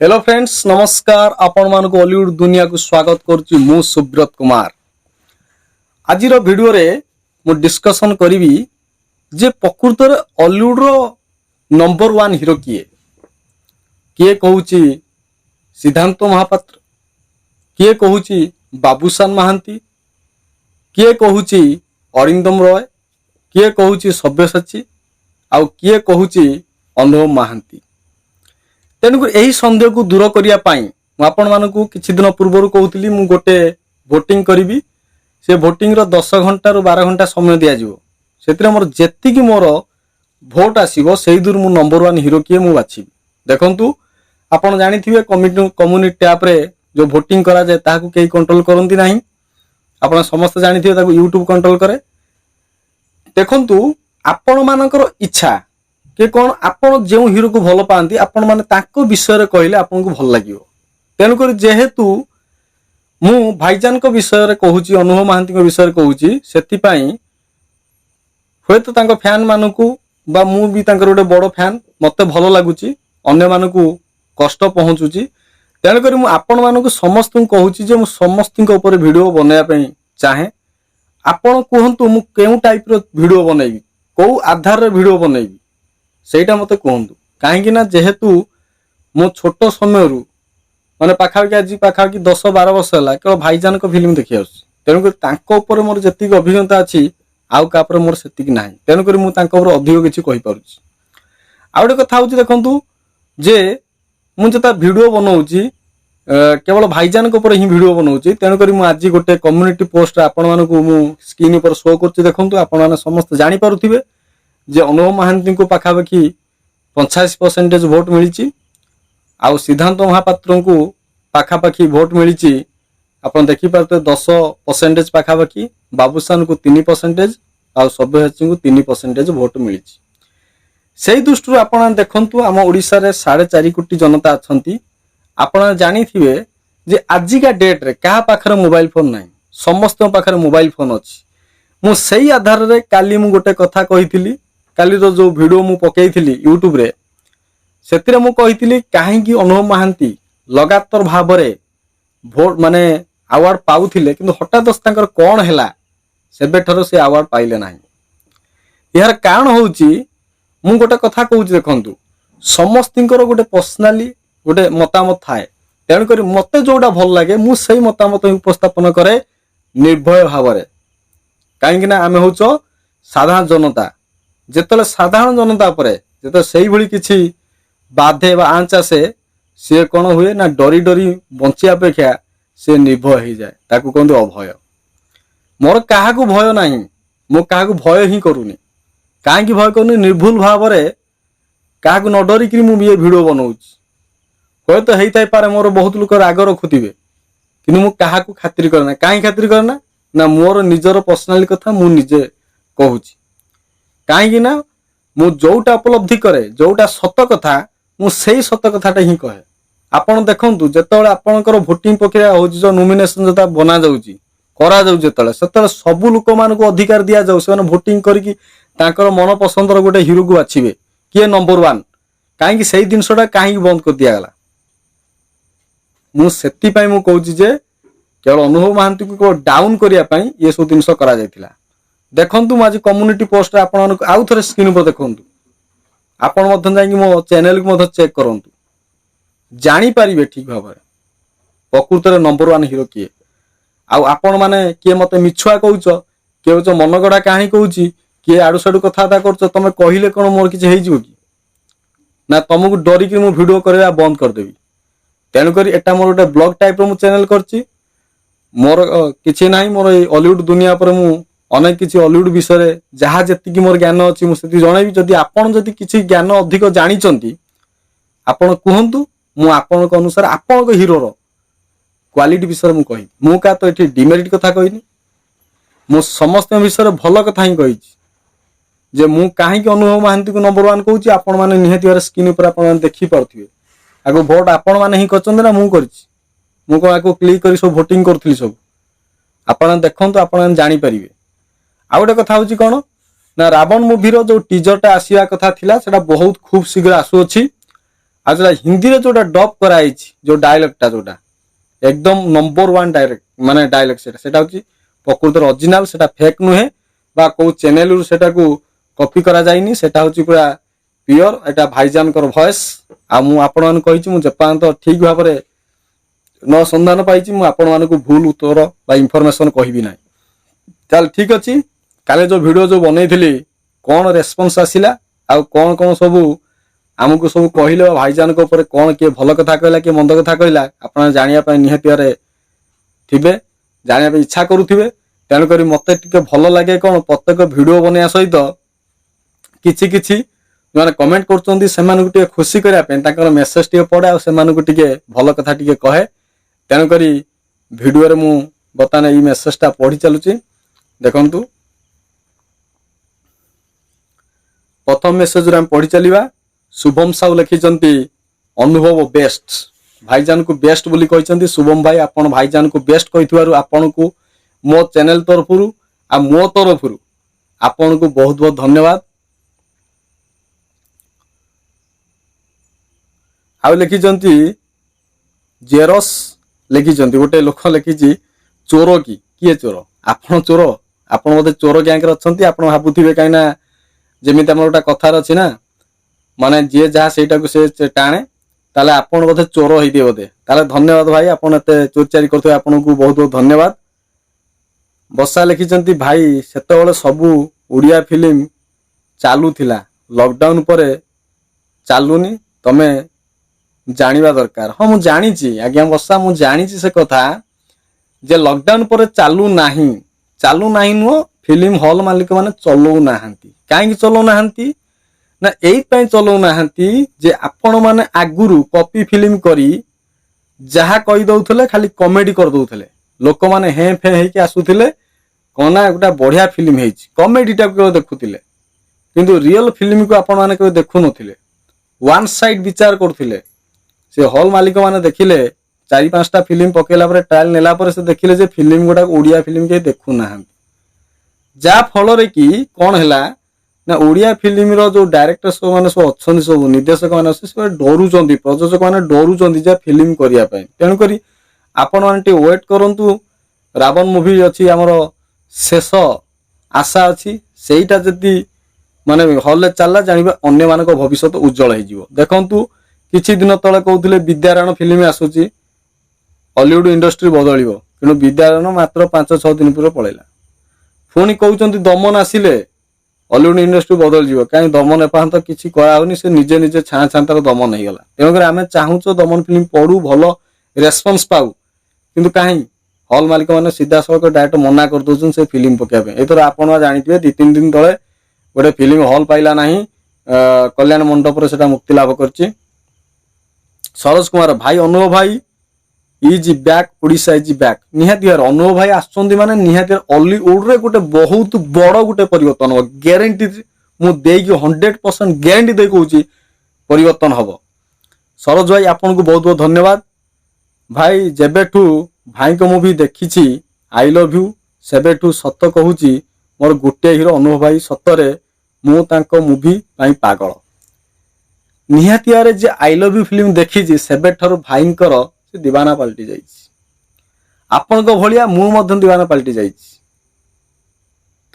Hello friends नमस्कार आपण मानक हॉलीवुड दुनिया को स्वागत करुच्ची मु सुब्रत कुमार। आज वीडियो रे मु डिस्कशन करी जे प्रकृत रे हॉलीवुड रो नंबर 1 हीरो किए किए कहूची सिद्धांत महापात्र, किए कहूची बाबूशान महांती, किए कहूची अरिंदम रॉय, किए कहूची सब्यसाची आउ किए कहूची अनुभव महांती। तेणुक यही सन्देह को दूर करने आपण मानू किछि दिन पूर्व कहूली मु गोटे भोटिंग करी से भोटिंग रो 10 घंटा रु 12 घंटा समय दिज्व से मोर जेतिकी मोर भोट आसीबो सेही दूर मु नंबर 1 हीरो किए मु बाछी। देखंतु आपण जानिथिबे कम्युनिटी टैब रे जो भोटिंग करा जाए ताहाकू केही कंट्रोल करंती नाही। आपण समस्त जानिथिबे ताकू यूट्यूब कंट्रोल करे। देखंतु आपण मानकर इच्छा कि कौन आपण जो हीरो को भल पाती आपण माने ताको विषय कहले आपन को भल लागियो। तेणुक जेहेतु मु भाईजान को विषय कहूची अनुभव महांती को विषय कहूची सेतिपाई होय तो तांको फैन मानकू बा मु भी तांकर गोटे बड़ फैन मते भल लागुची अन्य मानकू कष्ट पहुंचुची। तेणुक मु आपण मानकू समस्त कहूची जे मु समस्त ऊपर वीडियो बनाया पई चाहे। आपण कहंतु मु केउ टाइप रो वीडियो बनैबी को आधार रे वीडियो बनैबी सेटा मते कहंतु काहेकि ना जेहेतु मो छोट समय रु माने पाखापाखि आज पाखापाखि 10-12 वर्ष है केवल भाईजान को फिल्म देखि आउछि। तेणुक तांको ऊपर मोर जेतिक अभिज्ञता अछि आउ कापर मोर सेतिक नाही। तेणुक मु तांको ऊपर अधिक किछि कहि पारुछि। आ गोटे कथा होछि देखंतु जे मु जता वीडियो बनाउछि केवल भाईजान को ऊपर ही वीडियो बनाउछि। तेणुक मु आज गोटे कम्युनिटी पोस्ट आपण मानकू मु स्क्रीन ऊपर शो करछि। देखंतु आपण माने समस्त जानि पारुथिबे जे अनुभव महांती को पाखापाखि 85% भोट मिली आउ सिद्धांत महापात्र को पाखापाखि भोट मिली आपन देखि पारते 10% पाखापाखि, बाबूशान को 3% आउ सब्यसाची को 3% भोट मिली। से दृष्टि आपण देखंतु आम ओडिसा रे 4.5 कोटी जनता अछंती। आपण जानिथिबे जे आजिका डेट रे कहा पाखरे मोबाइल फोन नाही, समस्त पाखरे मोबाइल फोन अछि। मु सेही आधार रे काली मु गोटे कथा कहिथिली काली रो जो वीडियो मु पकेइथिली यूट्यूब रे सेतिरे मु कहिथिली काहेकि अनुभव महांती लगातार भाव रे भोट माने अवार्ड पाउथिले किंतु हठात तांकर कोन हैला सेबे ठरो से अवार्ड पाइले नाही। यार कारण होउची मु गोटे कथा कहूची देखंतु समस्तिंकर गोटे पर्सनाली गोटे मतामत थाए। तेणु करी मते जोटा भल लागे मु सेही मतामत उपस्थापन करे निर्भय भाव रे। काहेकि ना आमे होचो साधारण जनता जेतले साधारण जनता परे जेते सेही भली किछि बाधे बा आंच आसे से कोन हुए ना डरी डरी बंचिया अपेक्षा से निर्भय हो जाए ताकू कहते अभय। मोर काहा को भय नाही, मो काहा को भय ही करूनी। काहे भय करूनी निर्भुल भाव रे काहा को न डरी कि मु ये वीडियो बनाउछि। होय तो हेई थाई पारे मोर बहुत लोक राग रखुथिबे किनु मु काहा को खातिर करना। काहे खातिर करना ना मोर निजर पर्सनाली कथा मु निजे कहूछि। काहे ना मु जोटा उपलब्धि करे जोटा सत कथा मु सेही सत कथाटा ही कहे। आपण देखंतु जेतବେଳେ आपणकर भोटिंग प्रक्रिया हो जो नॉमिनेशन जता बना जाउची करा जाउ जेतବେଳେ सेतବେଳେ सब लोक मानको अधिकार दिया जाउ से भोटिंग करके तांकर मन पसंदर गोटे हीरो को बाछिबे किए नंबर 1। काहे सेही दिनसटा काहे बंद कर दिया गला। मु सेति पई मु कहूची जे केवल अनुभव महांती को डाउन करिया पई ये सब दिनस करा जायतिला। देखंतु मु आज कम्युनिटी पोस्ट रे आपण आउ थरे स्क्रीन पर देखंतु आपण मधन जाई मो चैनल को मधन चेक करंतु जानी पारिबे ठीक भाबरे प्रकृत रे नंबर 1 हीरो किए। आउ आपण माने किए मते मिछुआ कहउचो किए होचो मनगडा कहानी कहउची किए आडू साडू कथाता करचो तमे कहिले कोन मोर किछ हेइ जिवो कि ना तुमको डरी कि मु वीडियो करबा बंद कर देबी। तेनु करी एटा मोर गोटे ब्लॉग टाइप रो मु चैनल करची। मोर किछि नाही मोर हॉलीवुड दुनिया पर मु अनेक किछि हॉलीवुड विषय जहाँ जेतिकी मोर ज्ञान अच्छी मुझे जनइबी। जदि आपण जदि किछि ज्ञान अधिक जानिचंती आपण कहंतु मु आपण अनुसार आपण हीरो रो क्वालिटी विषय मु कहि। मु का तो एठी डिमेरिट कथा कहिनी, मु समस्त विषय भल कथा ही कहिछि जे मु काहे कि अनुभव महांती को नंबर 1 कहूछि। आपण माने निहाती वार स्क्रीन ऊपर आपण माने देखि पारथिबे आगो भोट आपण माने ही करचंदे ना मु करछि। मु को आको क्लिक करी सब भोटिंग करथली सब आपण देखंतु आपण जानि परिबे। आ गोटे कथा होची कोन ना रावण मूवी रो जो टीजर टा आसीया कथा थिला सेटा बहुत खूब शीघ्र आसु अछि। आ जो हिंदी रे जोटा डब कराई जो डायलॉगटा जोटा एकदम नंबर 1 डायरेक्ट माने डायलॉग सेटा होची प्रकृत ओरिजिनल सेटा फेक नुहे बा को चैनल रु सेटा को कॉपी करा जाइनी सेटा होची पूरा प्योर एटा भाईजान कर वॉइस आ मु आपण मान कहिची मु जपान तो ठीक भाव रे न संधान पाइची मु आपण मान को भूल उत्तर बा इंफॉर्मेशन कहबी नै चल ठीक अछि काले जो वीडियो जो बनैथिली कोन रेस्पॉन्स आसिला आ कोन कोन सब आमको सब कहले भाईजान को ऊपर कोन के भलो कथा कहला के मंद कथा कहला आपण जानिया पय निहतिया रे थिबे जानिया पय इच्छा करूथिबे तेन करी मते टिके भलो लागे कोन प्रत्येक वीडियो बनया सहित किछि किछि माने कमेंट करचोंदी सेमान को टिके खुशी करिया पे ताकर मेसेज टिके पड़े आ सेमान को टिके भलो कथा टिके कहे तेन करी वीडियो रे मु बताने ई मेसेजटा पढी चलुची देखंतु प्रथम मेसेज रे हम पढी चलिबा शुभम साहू लिखिचंती अनुभव बेस्ट भाईजान को बेस्ट बोली कहिचंती शुभम भाई आपण भाईजान को बेस्ट कहिथुवारु आपण को मो चैनल तरफरु आ मो तरफरु आपण को बहुत बहुत धन्यवाद आ लिखिचंती जेरस लिखिचंती गोटे लोक लिखिची चोर की किए चोर आपण चोर आपण मते चोर गैंग रे अछंती आपण भाबुथिबे काइना जेमिति हमर गोटा कथार अछि ना माने जे जहा सेटा को से टाणे ताले आपण बोधे चोर होइदे बोधे ताले धन्यवाद भाई आपण एते चोरचारी करथो आपण को बहुत बहुत धन्यवाद बसा लिखिचंती भाई सेतेबेले सबु उड़िया फिल्म चालू थिला लॉकडाउन परे चालूनी तमे जानिबा दरकार हां मु जानिची आज्ञा बसा मु जानिची से कथा जे लॉकडाउन परे चालू नाही नो फिल्म हॉल मालिक माने चलो नाहंती काहे चलो नाहंती ना एई पय चलो नाहंती जे आपण माने आगुरु कॉपी फिल्म करी जहा कहि दउथले खाली कॉमेडी कर दउथले लोक माने हे फे हे के आसुथले कोना एकटा बढ़िया फिल्म हेछि कॉमेडी टा को देखुथिले किंतु रियल फिल्म को आपण माने के देखु नथिले वन साइड विचार करथिले से हॉल मालिक माने देखिले 4-5टा फिल्म पकेला पर ट्रायल नेला पर से देखिले जे फिल्म गोटा ओडिया फिल्म के देखु नाहंती जा फल रे की कोन हला ना ओडिया फिल्म रो जो डायरेक्टर सब माने सब अछन सब निर्देशक माने सब डरुचंदी प्रयोजक माने डरुचंदी जे फिल्म करिया पय तेन करी आपण माने टे वेट करंतु रावण मूवी अछि हमरो शेष आशा अछि सेईटा जदी माने हॉल ले चलला जानिबा अन्य मानको भविष्य उज्जवल हे जिवो देखंतु किछि दिन तळे कहउतले विद्यारायण फिल्म आसुची हॉलीवुड इंडस्ट्री बदलिबो किनु विद्यारायण मात्र 5-6 दिन पूर्व पळेला पुणी कहउचंती दमन आसिले हॉलीवुड इंडस्ट्री बदल जीवो काई दमन एपांत किछि करा होनी से निजे निजे छां छांतर दमन हे गला तेनो करे आमे चाहूचो दमन फिल्म पडू भलो रेस्पॉन्स पाऊ किंतु काई हॉल मालिक माने सीधा सळक डायरेक्ट मना कर दोछन से फिल्म पके पे एतर आपण जानिथिबे 2-3 दिन तळे गोटे फिल्म हॉल पाइला नाही कल्याण मंडप रे सेटा मुक्ति लाभ करछि सरोज कुमार भाई अनुभव भाई is back Odisha is back निहाती यार अनुभव भाई आछंदी माने निहाती हॉलीवुड रे गोटे बहुत बड़ गोटे परिवर्तन हो गारंटी मु देगी 100% गारंटी दे कहूची परिवर्तन हबो सरोज भाई आपन को बहुत बहुत धन्यवाद भाई जेबेठू भाई को मूवी देखिछि आई लव यू सेबेठू सत कहूची मोर गोटे हीरो अनुभव भाई सतरे मु तांको मूवी पाई पागल निहाती यार जे आई लव यू फिल्म देखिछि सेबेठर भाईंकर से दीवाना पलटि जाइछि आपण को भलिया मु मध्यम दीवाना पलटि जाइछि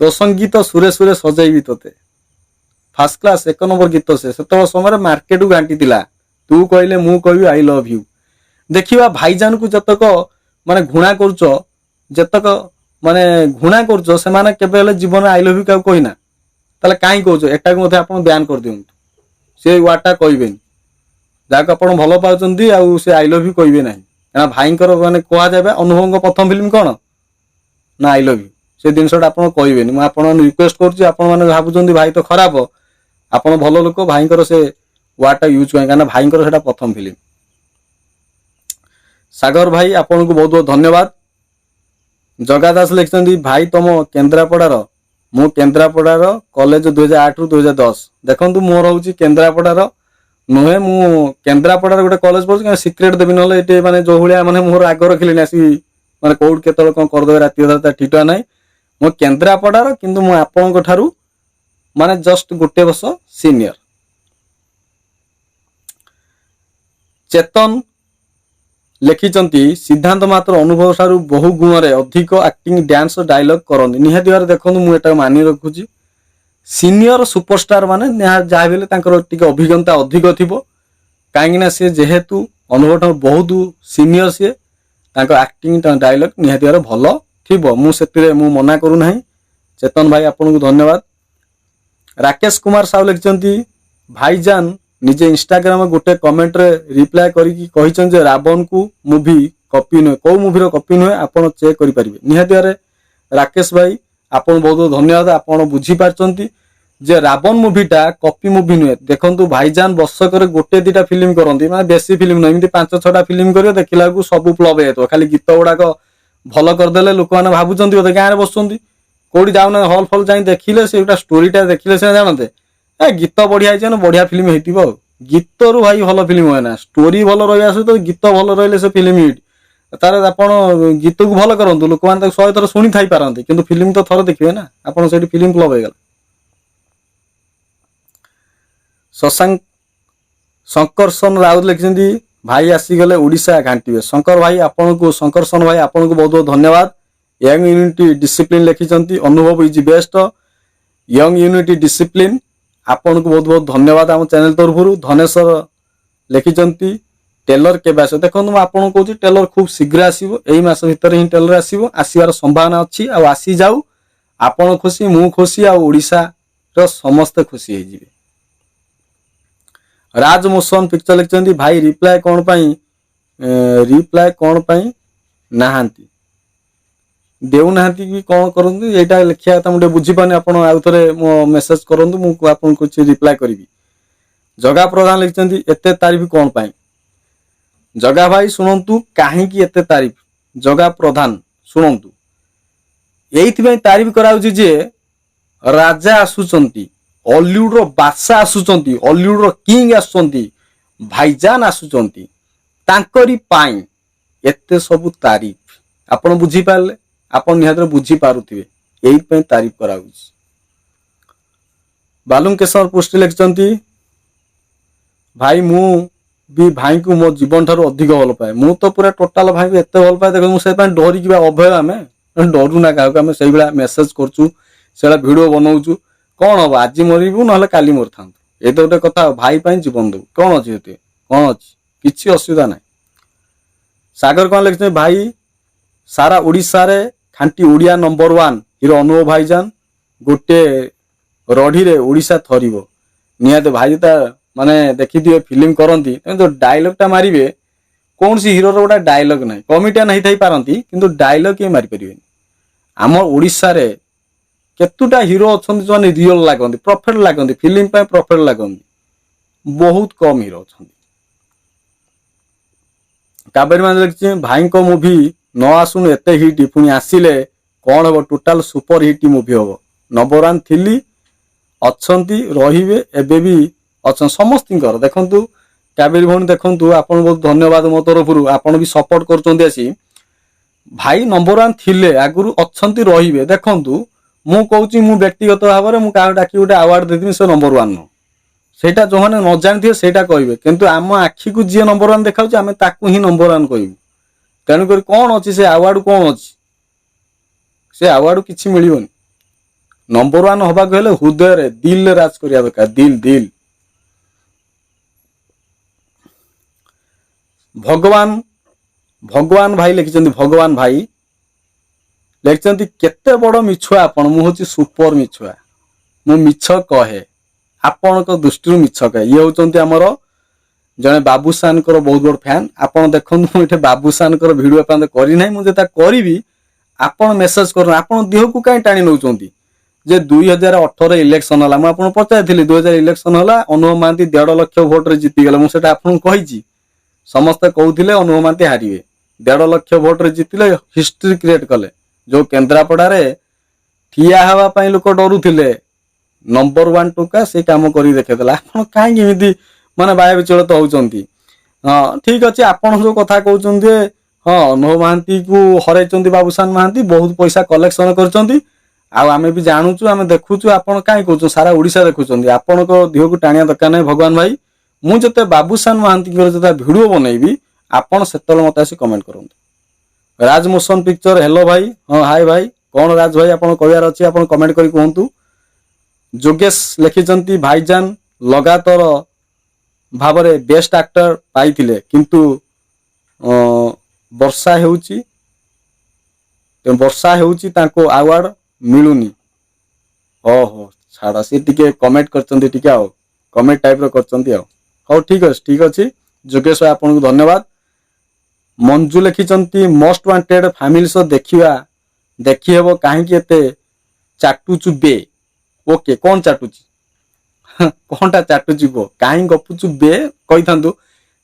तो संगीत सुरे सुरे सजाइबी तोते फर्स्ट क्लास 1 नंबर गीत से सेतो समय मार्केट गांटी दिला तू कहले मु कहबी आई लव यू देखिबा भाईजान को जतक माने घुणा करचो जतक माने घुणा करचो से माने केबे ले जीवन आई लव यू का कहिना तले काई कहचो एटा को मथे आपण बयान कर दियंतु से वाटा कहबेन जाक आपण भलो पाउचंदी आ से आई लव यू कहबे नाही एना भाईंकर माने कोहा जाबे अनुभव प्रथम फिल्म कोन ना आई लव यू से दिनसटा आपण कहबेनी म आपण रिक्वेस्ट करछि आपण माने भाबुचंदी भाई तो खराब आपण भलो लोक भाईंकर से वाटा यूज कय काना भाईंकर सेटा प्रथम फिल्म सागर भाई आपण को बहुत बहुत धन्यवाद जगादास लिखचंदी भाई तुम केंद्रापड़ार मु केंद्रापड़ार कॉलेज 2008 रु 2010 देखंतु मोर होउची केंद्रापड़ार नुहे मु केंद्रापड़ार गोटे कॉलेज पढु सिक्रेट देबी नले एटे माने जो हुलिया माने मोर आगर रखिलेनी आसी माने कोड केतल कोन कर देबे राती अधा ठीटा नै मु केंद्रापड़ार किंतु मु आपन ठारू माने जस्ट गोटे वर्ष सीनियर चेतन लिखिचंती सिद्धांत मात्र अनुभव ठारू बहु गुण रे अधिक एक्टिंग डांस डायलॉग करंती निहाती भाବରେ देखନ୍ତୁ ମୁଁ ଏଟା मानि रखुची सीनियर सुपरस्टार माने जहाँ भी तांकर टिके अभिज्ञता अधिक थिबो काहेकि ना से जेहेतु अनुभव ठारू बहुत सीनियर से तांको एक्टिंग डायलॉग निहाती भाବରେ भलो थिबो मु सेतिरे मु मना करू नाही चेतन भाई आपन को धन्यवाद। राकेश कुमार साहू लिखिचंती भाईजान निजे इंस्टाग्राम गोटे कमेंट रे रिप्लाई करिकी कहिचन जे रावण को मूवी कॉपी न को मूवी रो कॉपी न आपण चेक करि परिबे निहाती रे राकेश भाई आपण बहुत बहुत धन्यवाद आपण बुझी पारचंती जे रावण मूवीटा कॉपी मूवी न देखंतु भाईजान वर्षक रे गोटे दिटा फिल्म करंती माने बेसी फिल्म न एमती 5-6टा फिल्म करियो देखिला को सब फ्लॉप हेतो खाली गीत गुडा को भलो कर देले लोक माने भाबुचंती ओते गां रे बसचंती कोडी जाउना हॉल फॉल जाई देखिले सेटा स्टोरीटा देखिले से जानते ए गीत बढ़िया है ना बढ़िया फिल्म हेतिबो गीत रु भाई भलो फिल्म होय ना स्टोरी भलो रहया सहित गीत भलो रहले से फिल्म हिट तार आपण गीत को भलो करंतु लोक मान 100 थर सुनी थाई पारंती किंतु फिल्म तो थर देखिबे ना आपण सेठी फिल्म फ्लॉप हो गेल। शशांक शंकरसन राउत लिखिसेंती भाई आसी गले ओडिशा घांटीबे शंकर भाई आपण को शंकरसन भाई आपण को बहुत बहुत धन्यवाद। यंग यूनिटी डिसिप्लिन लिखिसेंती अनुभव is best young unity discipline आपण को बहुत बहुत धन्यवाद आम चैनल तरफ धनेश्वर लिखिचंती टेलर केबे आसे देखो मैं आपन कहूँ टेलर खूब शीघ्र आसीबो एई मास भितर ही टेलर आसीबो आसीबार संभावना अछि आ आसी जाऊ आपण खुशी मु खुशी आ ओडिशा रो समस्त खुशी हे जिवे। राज मोशन पिक्चर लिखिचंती भाई रिप्लाई कोन पई नाहांती देउ नाहांती कि कोन करंतु एटा लिखिया त मुडे बुझी पानी आपण आउ थरे मो मेसेज करंतु मु आपन कुछ रिप्लाई करबी। जगा प्रधान लिखिचंती एते तारीफ कोन पई जगा भाई सुनंतु काहे कि एते तारीफ जगा प्रधान सुनंतु एइथि पई तारीफ कराउची जे राजा आसुचंती हॉलीवुड रो बादशाह आसुचंती हॉलीवुड रो किंग आसुचंती भाईजान आसुचंती तांकरी पाई एते सब तारीफ आपण बुझी पाले आपण निहात्र बुझी पारुथिबे एई पे तारीफ कराउची। बालुम केशर पोस्ट लिखचंती भाई मु भी भाई को मो जीवन ठारो अधिक भल पाए मु तो पूरा टोटाल भाई को एते भल पाए देखो मु से पाए डरी किबा अभय आमे डरू ना काहू आमे सेही बेला मेसेज करचू सेला वीडियो बनाउचू कोन हो आज मरिबू नहले काली मर थांतु ए तो गोटे कथा भाई पाए जीवन दउ कोन अछि एते कोन अछि किछि असुविधा नै। सागर कोन लिखते भाई सारा ओडिसा रे खांटी ओडिया नंबर 1 हिरो अनुभव भाईजान गोटे रढ़ी रे ओडिसा थरिबो नियाते भाई ता माने देखि दिए फिल्म करंती तो डायलॉग टा मारिबे कौन सी हीरो रो गोटा डायलॉग नै कॉमेडियन नै थाई पारंती किंतु डायलॉग के मारि परिबेनी आम ओडिसा रे केतुटा हीरो अछंती जो रियल लागंती परफेक्ट लागंती फिल्म पे परफेक्ट लागंती बहुत कम हीरो अछंती। काबेरी मान लिखछि भाई को मूवी न आसुन एते हिट पुनी आसिले कोन हो टोटल सुपर हिट मूवी हो नंबर 1 थिली अछंती रहिबे एबे भी अच्छा समस्त देखु काबेरी भौणी देखु आपन बहुत धन्यवाद मो तरफ आपन भी सपोर्ट करचंदी आसी भाई नंबर 1 थिले आगुरु अछंती रहिबे देखु मु कहूची मु व्यक्तिगत भाव में मुझे डाकी गोटे अवार्ड देदेमी से नंबर 1 नो सेटा जो मैंने न जानी थे सेटा कहबे किंतु आम आखि को जी नंबर 1 देखाउची आमे ताकू ही नंबर 1 कहबू तेणुक कौन अच्छी से अवार्ड कौन अच्छी से अवार्ड किसी मिलबनी नंबर 1 हवा हेले हृदय रे दिल रे राज करिया दरकार दिल दिल। भगवान भगवान भाई लिखिचंदी भगवान भाई लिखिचंदी केते बड़ मिछुआ आपण मु होची सुपर मिछुआ मु मिछ कहे आपण को दृष्टि मिछ कहे ये होचंती हमर जने बाबूसान को बहुत बड़ फैन आपण देखन मु एठे बाबूसान को वीडियो अपन करी नै मु जेता करिवि आपण मेसेज कर आपण देह को काई टाणी नउचंती जे 2018 इलेक्शन हला मु आपण पचाइथिली 2000 इलेक्शन हला अनुभव मानती 1.5 लाख वोट रे जीती गेला मु सेटा आपण कहिची समस्त कहउथिले अनुभव मानती हारिवे 1.5 लाख वोट रे जीतिले हिस्ट्री क्रिएट कले जो केन्द्रापड़ा रे ठिया हवा पई लोक डरुथिले नंबर 1 टोका से काम करी देखेदला आपण काई एमिति माने बाय विचलित होउचंती। हां ठीक अछि आपण जो कथा कहउचंती हां अनुभव महांती को हरैचंती बाबूसान महांती बहुत पैसा कलेक्शन करचंती आ आमे भी जानूचु आमे देखुचु आपण काई कहउचु सारा ओडिसा देखुचंती आपण को देह को टाणिया दरकार नै भगवान भाई ମୁଁ ଯେତେ ବାବୁସାନ ମହାନ୍ତିଙ୍କର ଯେତେ ଭିडियो बनैबी आपण सेतल मते आसी कमेंट करंतु। राज मोशन पिक्चर हेलो भाई, हाँ हाय भाई, कौन राज भाई आपण कहयार अछि आपण कमेंट करी कहंतु। जोगेश लिखिचंती भाईजान लगातार भाबरे बेस्ट एक्टर पाइथिले किंतु वर्षा हेउची ताको अवार्ड मिलुनी। ओहो छाड़ा सी टिके कमेंट करचंती टिके आ कमेंट टाइप रो करचंती आ हो ठीक अछि जोगेश भाई आपन को धन्यवाद। मंजू लिखिचंती मोस्ट वांटेड फैमिली सो देखि हेबो काहे कि एते चाटुचु बे। ओके कौन चाटुची कोनटा चाटुची बो काहे गपुचु बे कहि थांतु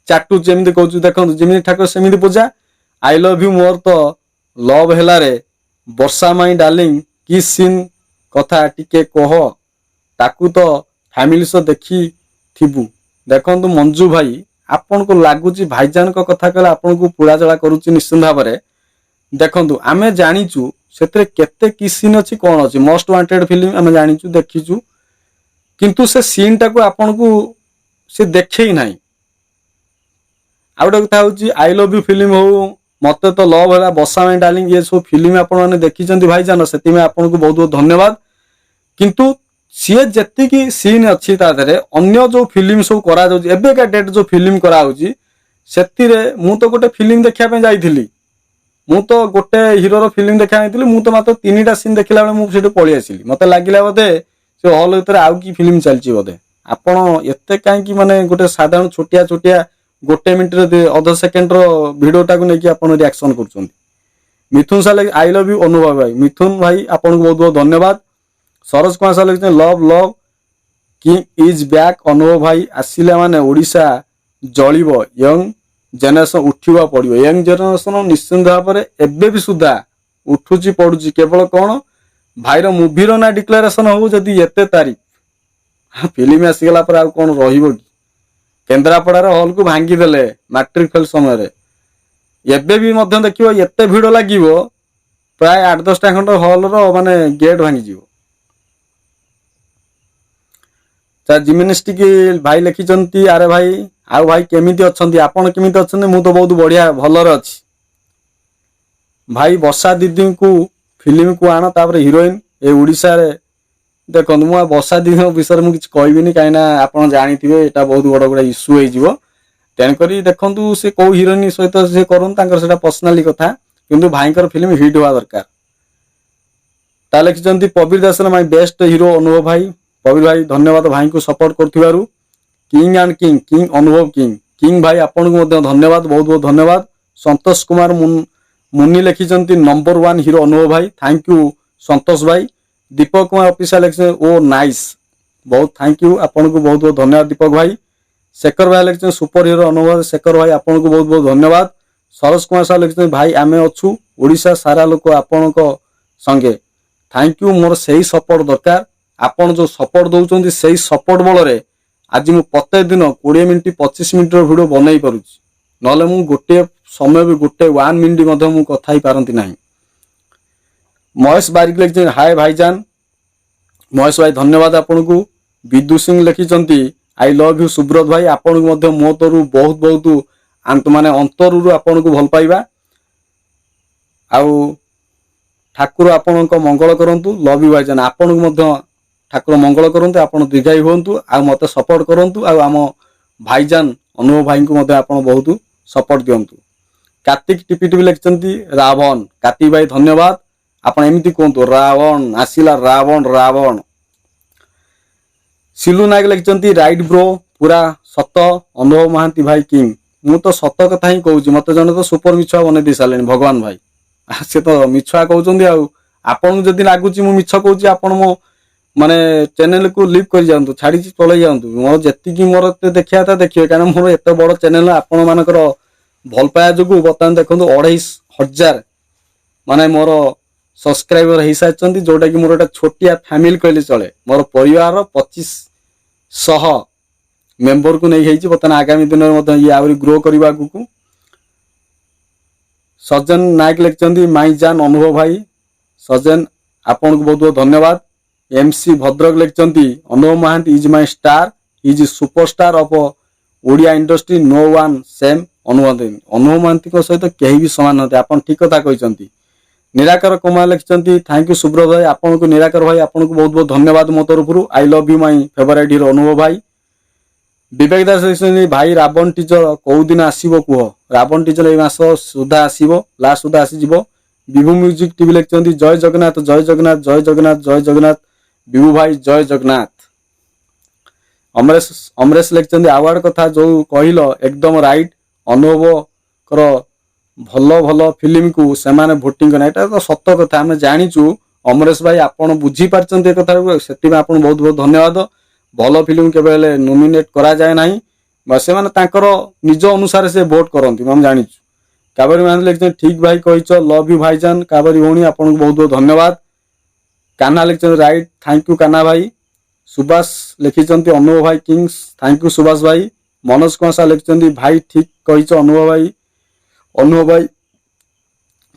चाटू जेमिति कहउचु देखंतु जेमिति ठाकुर सेमिति पूजा। आई लव यू मोर तो लव हेला रे वर्षा माई डार्लिंग की सीन कथा टिके कह ताकू तो फैमिली सो देखी थिबु। देखंतु मंजू भाई आपन को लागुची भाईजान को कथा कहला आपन को पुड़ा जळा करूची निश्चित भाबरे। देखंतु आमे जानिचु सेतरे केते की सीन अछि कोन अछि मोस्ट वांटेड फिल्म आमे जानिचु देखिचु किंतु से सीन टाको आपन को से देखै नाही। आउडा कथा होची आई लव यू फिल्म हो मते तो लव होला बसा में डार्लिंग ये सब फिल्म आपण माने देखिचंती भाईजान सेति में आपन को बहुत बहुत धन्यवाद। किंतु सीए जत्ती की सीन अछि ता धरे अन्य जो फिल्म सब करा जाउची एबे का डेट जो फिल्म करा होची सेति रे मु तो गोटे फिल्म देखिया पे जाईथिली। मु तो गोटे हीरो रो फिल्म देखा आइथिली मु तो मात्र 3टा सीन देखिला बेले मु सेठी पळी आसिली मते लागिला बोधे से हॉल भीतर आउ की फिल्म चलची बोधे। आपण एते काहे की माने गोटे साधारण छोटिया गोटे मिनिट रे आधा सेकंड रो वीडियो टाको नै कि आपण रिएक्शन करछोंती। मिथुन साले आई लव यू अनुभव भाई मिथुन भाई आपण को बहुत बहुत धन्यवाद। सरोज कुमार साले लव किंग इज बैक अनुभव भाई आसिले माने ओडिशा जळिबो यंग जनरेशन उठिबा पड़िबो। यंग जनरेशन निश्चित भाव में एबे भी सुधा उठुची पड़ुची केवल कौन भाई रो मूवी रो ना डिक्लेरेशन हो जदी एते तारीफ फिल्म आसीगला पर आ कौन रहिबो कि केन्द्रापड़ा हॉल को भांगी देले मैट्रिक फेल समय रे एबे भी मध्य देखिबो एते भिड़ लागिबो प्राय 8-10टा खंड हॉल रो माने गेट भांगी जीवो। जिम्नास्टिक भाई लिखिचंती अरे भाई आउ भाई केमिति अछंती आपण केमिति अछंती मु तो बहुत बढ़िया भलर अछि भाई। वर्षा दीदी को फिल्म को आना तापर हीरोइन ए ओडिसा रे देखो मु वर्षा दीदी विषय मु किछ कहबिनी काइना आपण जानिथिबे एटा बहुत बड़ बड़ इश्यू होई जिवो तेन करी देखंतु से को हीरोइन सहित से करन तांकर सेटा पर्सनाली कथा किंतु भाईकर फिल्म हिट होवा दरकार। ता लिखिचंती पबीर दास माय बेस्ट हीरो अनुभव भाई। पबीर भाई धन्यवाद भाई को सपोर्ट करथिबारु। किंग एंड किंग अनुभव किंग भाई आपन को धन्यवाद बहुत बहुत धन्यवाद। संतोष कुमार मुन्नी लिखिचंती नंबर 1 हीरो अनुभव भाई थैंक यू संतोष भाई। दीपक कुमार ऑफिशियल लिखिचंती ओ नाइस बहुत थैंक यू आपन को बहुत बहुत धन्यवाद दीपक भाई। शेखर भाई लिखिचंती सुपर हीरो अनुभव शेखर भाई आपन को बहुत बहुत धन्यवाद। सरोज कुमार साह लिखिचंती भाई आमे अछु ओडिशा सारा लोक आपन को संगे थैंक यू मोर सही सपोर्ट दरकार आपण जो सपोर्ट दउचंती सही सपोर्ट बल रे आज मु प्रत्येक दिन 20 मिनिट 25 मिनिट रो वीडियो बनई पारुची नले मु गोटे समय भी गोटे 1 मिनिट मध्य मु कथा ही पारंती नाही। महेश बारिक लिखिचंती हाय भाईजान महेश भाई धन्यवाद आपण को। विदु सिंह लिखिचंती आई लव यू सुब्रत भाई आपण को मध्य मो तरु बहुत बहुत अंत माने अंतरु आपण को भल पाइबा आउ ठाकुर आपण को मंगल करंतु लव यू भाईजान आपण को मध्य ठाकुर मंगल करंतु आपण दीर्घायु होंतु आ मते सपोर्ट करंतु आ आम भाईजान अनुभव भाई को मध्य आपण बहुत सपोर्ट दियंतु। कार्तिक टीपीटीवी लिखिचंती रावण कार्तिक भाई धन्यवाद आपण एमिति कोंतु रावण आसिला रावण। सिलू नायक लिखिचंती राइट ब्रो पूरा सत अनुभव महांती भाई किंग मु तो सत कथा ही कहूची मते जने तो सुपर मिछुआ बने दी सालेनी भगवान भाई से तो मिछुआ कहउचंदी आ आपण जदी लागुची मु मिछ कहूची आपण मो माने चैनल को लीव कर जांतु छाड़ी चले जांतु मोर जत्ती की मोर देखिया था देखिए कारण मोर एते बड़ चैनल आपण मानकर भल पाया जोगु बर्तमान देखंतु 25,000 माने मोर सब्सक्राइबर हे साचंती जोटा कि मोर एटा छोटिया फैमिली कहले चले मोर परिवार 2500 मेंबर को नहीं हेची बर्तमान आगामी दिन में ये आवरी ग्रो करबा को। सज्जन नायक लिखचंदी माई जान अनुभव भाई सज्जन आपण को बहुत बहुत धन्यवाद। एमसी भद्रक लिखचंती Anubhav Mohanty is my star is superstar of Odia industry no one same Anubhav Mohanty सहित केही भी समान नते आपण ठीक कथा कहते। निराकर कुमार लिखिं थैंक यू सुब्रत भाई आपन को निराकर भाई आपन को बहुत बहुत धन्यवाद मो तरफ आई love you my favourite hero अनुभव भाई। विवेक दास लिखिं भाई रावण टीचर कौ दिन आसीबो कुह रावण टीचर ए मास सुधा आसीबो लास्ट सुधा आसीजिवो। विभू म्यूजिक टीवी लिखिं जय जगन्नाथ जय जगन्नाथ जय जगन्नाथ जय जगन्नाथ विभू भाई जय जगन्नाथ। अमरेश लिखिं अवार्ड कथा जो कहल एकदम राइट अनुभव कर भल भल फिल्म को सेमाने भोटिंग करना एटा तो सत्य कथा आम जाचु। अमरेश भाई आपड़ बुझी पार्टी कथा से बहुत बहुत धन्यवाद। भल फिल्म केबे नॉमिनेट करा जाए ना से निज अनुसार से भोट करती हम जाचु। कावेरी मान लिखते ठीक भाई कहीच लव यू भाईजान कावेरी भौणी आपन को बहुत बहुत धन्यवाद। कान्हा लिखते राइट थैंक यू कान्हा भाई। सुभाष लिखिं अनुभव भाई किंग्स थैंक यू सुभाष भाई। मनोज कुमार लिखिं भाई ठीक कहीच अनुभव भाई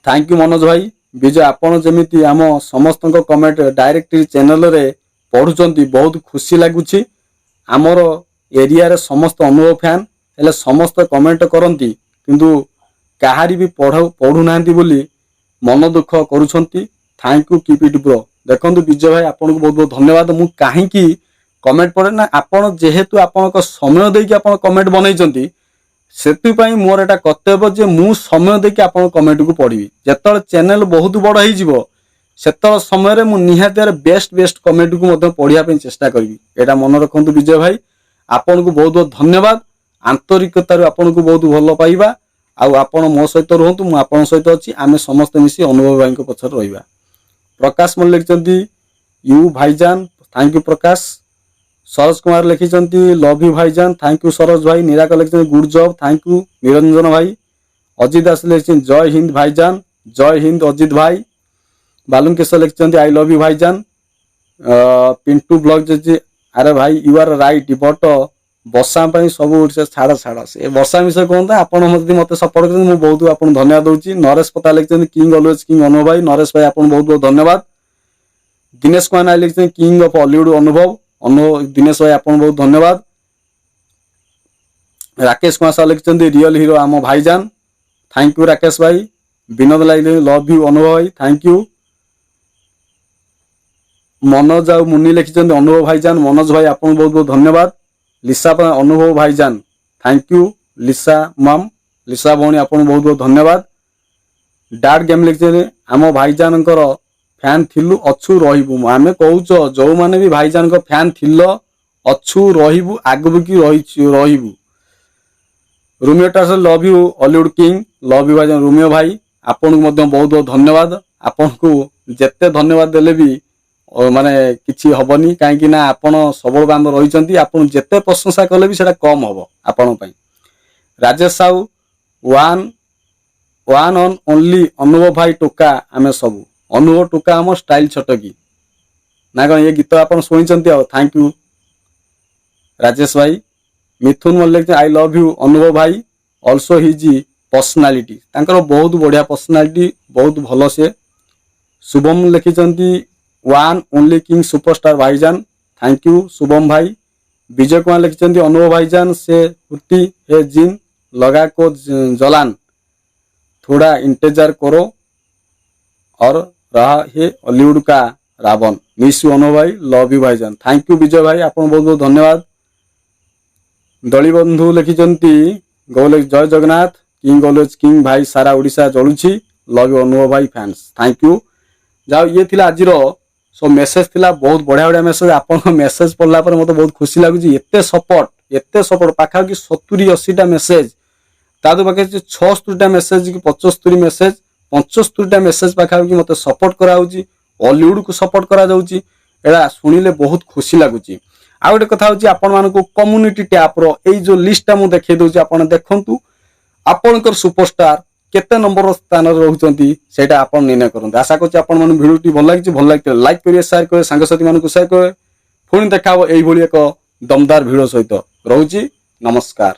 थैंक यू मनोज भाई। विजय आपन जमीती आम समस्त कमेंट डायरेक्टली चैनल रे पढ़ुचंती बहुत खुशी लगुच। आमर एरिया रे समस्त अनुभव फैन हेले समस्त कमेंट करती किंतु कहारी भी पढ़ू ना मन दुख करुछंती। Thank you keep it bro. देखो विजय भाई आपन को बहुत बहुत धन्यवाद। मु कहीं कमेंट पढ़े ना आपन जेहेतु आपन समय देकी आपन कमेंट बनई से मोर एटा कर्तव्य जे मु समय देकी आपन कमेंट को पढ़ी जेतल चैनल बहुत बड़ हो सेतल समय मु निहाती बेस्ट कमेंट को पढ़िया चेष्टा करी एटा मन रखु विजय भाई आपन को बहुत बहुत धन्यवाद। आंतरिकतार आपन को बहुत भल पाइबा आपण मो सहित रुहतु मु आपन सहित अच्छी आमे समस्त मिसी अनुभव भाई पछर रहिबा। प्रकाश मन लिखिं यू भाईजान थैंक यू प्रकाश। सरोज कुमार लिखिं लव यू भाईजान थैंक यू सरोज भाई। निराकर लिखिं good job thank you Niranjan भाई। अजित दास लिखिं जय हिंद भाईजान जय हिंद अजित भाई। बालुकेश्वर लिखिं आई लव यू भाईजान। पिंटू ब्लॉग जी अरे भाई यू आर राइट बट वर्षा सब छाड़ छाड़ से वर्षा विषय कहता आपड़ मत सपोर्ट कर बहुत आप धन्यवाद दूसरी। नरेश पता लिखिं किंग ऑलवेज किंग अनुभव भाई नरेश भाई आप बहुत बहुत धन्यवाद। Dinesh Kumar Nayak लिखिं king of Hollywood अनुभव दिनेश भाई आप बहुत धन्यवाद। राकेश कुमार साहब लिखिं रियल हीरो आम भाईजान थैंक यू राकेश भाई। विनोद लाइक लव यू अनुभव भाई थैंक यू। मनोज आ मुनि लिखिं अनुभव भाईजान मनोज भाई आप बहुत बहुत धन्यवाद। लिसा अनुभव भाईजान थैंक यू लिसा माम लिसा भौणी आप बहुत बहुत धन्यवाद। डार्क गेम लिखिं आम भाईजान फैन थिलु अच्छु रहिबु आमे कहूच जो माने भी भाईजान को फैन थिलो अच्छु रहिबु आगु की रहिबु। रोमियो टार्सल love you Hollywood king love you भाईजान रोमियो भाई आपन को बहुत बहुत धन्यवाद। आपन को जेते धन्यवाद देले भी माने किछि हबनी काहेकि ना आपण सबल बांध रहिचंती आपण जेते प्रशंसा कले भी सेटा कम हबो आपण पई। Rajesh Sahu one on only अनुभव भाई टोका आमे सब अनुभव टोका आम स्टाइल छटकी ना कौन ये गीत आप शुणी थैंक यू राजेश भाई। मिथुन मल्लिक आई लव यू अनुभव भाई ऑल्सो हिज पर्सनालिटी बहुत बढ़िया पर्सनालिटी बहुत भल से। शुभम लिखिं वन ओनली किंग सुपरस्टार भाईजान थैंक यू शुभम भाई। विजय कुमार लिखिं अनुभव भाईजान से हुती है जिन लगा को जलान थोड़ा इंतजार करो और रहा है हॉलीवुड का रावण मिस यू अनुभव भाई लव यू भाईजान थैंक यू विजय भाई आप बहुत बहुत धन्यवाद। दली बंधु लिखिं गौल जय जगन्नाथ किंग ऑलवेज किंग भाई सारा ओडिशा जलुची लव यू अनुभव भाई फैंस थैंक यू। जाओ ये थिला आज सो मेसेज थिला बहुत बढ़िया बढ़िया मेसेज आपन मेसेज पढ़ला पर मते बहुत खुशी लागुची। एते सपोर्ट पाखापाखि 70-80टा मेसेज तादु पाखे 76टा मेसेज कि 75 मेसेज 75टा मेसेज पाखापाखि मते सपोर्ट करा होची हॉलीवुड को सपोर्ट करा जाउची एड़ा सुनिले बहुत खुशी लागुची। आ गोटे कथा होची आपन मानको कम्युनिटी टैब रो एई जो लिस्टटा मु देखै दोची आपन देखंतु आपनकर सुपरस्टार केते नंबर स्थान रहउचंती सेटा आपन निर्णय करंतु। आशा करछि आपन मन भिडियोटी भल लागिछि लाइक करिए शेयर करिए संग साथी मानको शेयर करिए पुणी देखाबो एई भली एक दमदार भिडियो सहित रहउची नमस्कार।